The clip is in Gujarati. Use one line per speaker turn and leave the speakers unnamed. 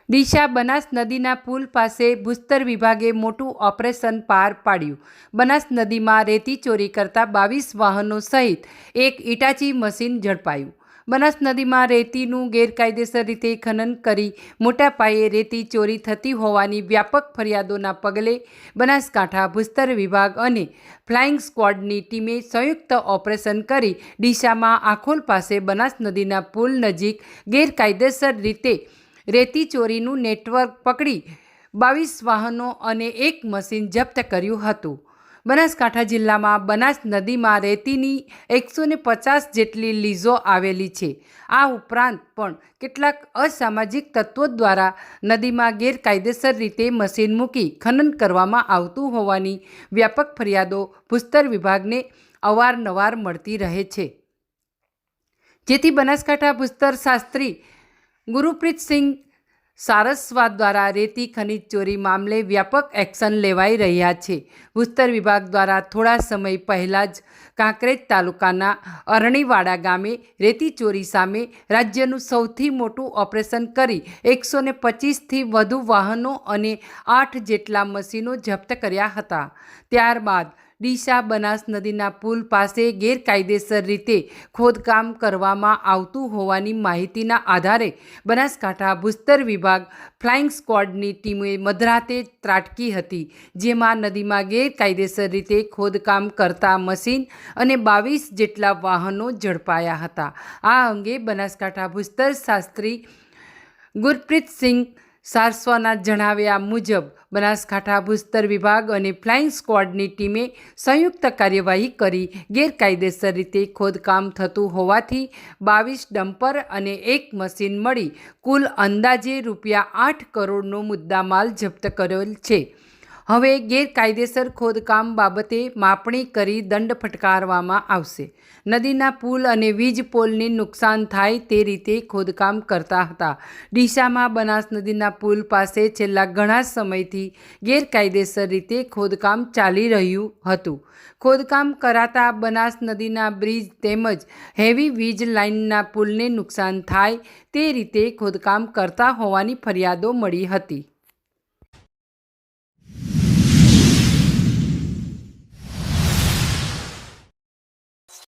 ડીસા બનાસ નદીના પુલ પાસે ભૂસ્તર વિભાગે મોટું ઓપરેશન પાર પાડ્યું। બનાસ નદીમાં રેતી ચોરી કરતા 22 વાહનો સહિત એક ઇટાચી મશીન ઝડપાયું। બનાસ નદીમાં રેતીનું ગેરકાયદેસર રીતે ખનન કરી મોટા પાયે રેતી ચોરી થતી હોવાની વ્યાપક ફરિયાદોના પગલે બનાસકાંઠા ભૂસ્તર વિભાગ અને ફ્લાઇંગ સ્ક્વોડની ટીમે સંયુક્ત ઓપરેશન કરી ડીસામાં આખોલ પાસે બનાસ નદીના પુલ નજીક ગેરકાયદેસર રીતે રેતી ચોરીનું નેટવર્ક પકડી 22 વાહનો અને એક મશીન જપ્ત કર્યું હતું। બનાસકાંઠા જિલ્લામાં બનાસ નદીમાં રેતીની 150 જેટલી લીઝો આવેલી છે। આ ઉપરાંત પણ કેટલાક અસામાજિક તત્વો દ્વારા નદીમાં ગેરકાયદેસર રીતે મશીન મૂકી ખનન કરવામાં આવતું હોવાની વ્યાપક ફરિયાદો ભૂસ્તર વિભાગને અવારનવાર મળતી રહે છે, જેથી બનાસકાંઠા ભૂસ્તર શાસ્ત્રી ગુરપ્રીતસિંહ સારસ્વત દ્વારા રેતી ખનીજ ચોરી મામલે વ્યાપક એક્શન લેવાઈ રહ્યા છે। ભૂસ્તર વિભાગ દ્વારા થોડા સમય પહેલાં જ કાંકરેજ તાલુકાના અરણીવાડા ગામે રેતી ચોરી સામે રાજ્યનું સૌથી મોટું ઓપરેશન કરી 125થી વધુ વાહનો અને 8 જેટલા મશીનો જપ્ત કર્યા હતા। ત્યારબાદ ડીસા બનાસ નદીના પુલ પાસે ગેરકાયદેસર રીતે ખોદકામ કરવામાં આવતું હોવાની માહિતીના આધારે બનાસકાંઠા ભૂસ્તર વિભાગ ફ્લાઇંગ સ્ક્વોડની ટીમે મધરાતે ત્રાટકી હતી, જેમાં નદીમાં ગેરકાયદેસર રીતે ખોદકામ કરતા મશીન અને 22 જેટલા વાહનો ઝડપાયા હતા। આ અંગે બનાસકાંઠા ભૂસ્તર શાસ્ત્રી ગુરપ્રીતસિંહ સારસ્વતના જણાવ્યા મુજબ બનાસકાંઠા ભૂસ્તર વિભાગ અને ફ્લાઇંગ સ્ક્વોડની ટીમે સંયુક્ત કાર્યવાહી કરી ગેરકાયદેસર રીતે ખોદકામ થતું હોવાથી 22 ડમ્પર અને એક મશીન મળી કુલ અંદાજે ₹8 કરોડનો મુદ્દામાલ જપ્ત કરેલ છે। હવે ગેરકાયદેસર ખોદકામ બાબતે માપણી કરી દંડ ફટકારવામાં આવશે। નદીના પુલ અને વીજ પોલને નુકસાન થાય તે રીતે ખોદકામ કરતા હતા। ડીસામાં બનાસ નદીના પુલ પાસે છેલ્લા ઘણા સમયથી ગેરકાયદેસર રીતે ખોદકામ ચાલી રહ્યું હતું। ખોદકામ કરાતા બનાસ નદીના બ્રિજ તેમજ હેવી વીજ લાઇનના પુલને નુકસાન થાય તે રીતે ખોદકામ કરતા હોવાની ફરિયાદો મળી હતી।